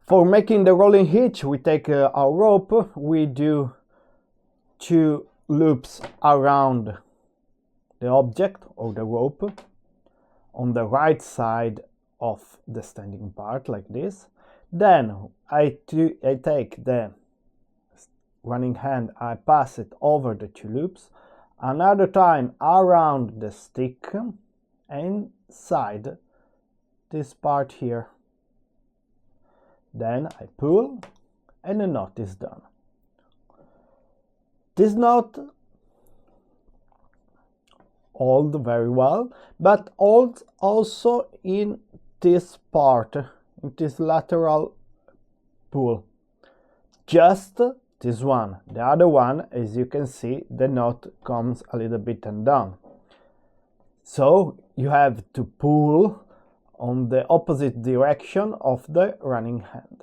For making the rolling hitch, we take our rope, we do 2 loops around the object or the rope on the right side of the standing part, like this. Then I take the running hand, I pass it over the 2 loops, another time around the stick, inside this part here. Then I pull and the knot is done. This knot holds very well, but holds also in this part, in this lateral pull. Just this one. The other one, as you can see, the knot comes a little bit undone. So you have to pull on the opposite direction of the running hand.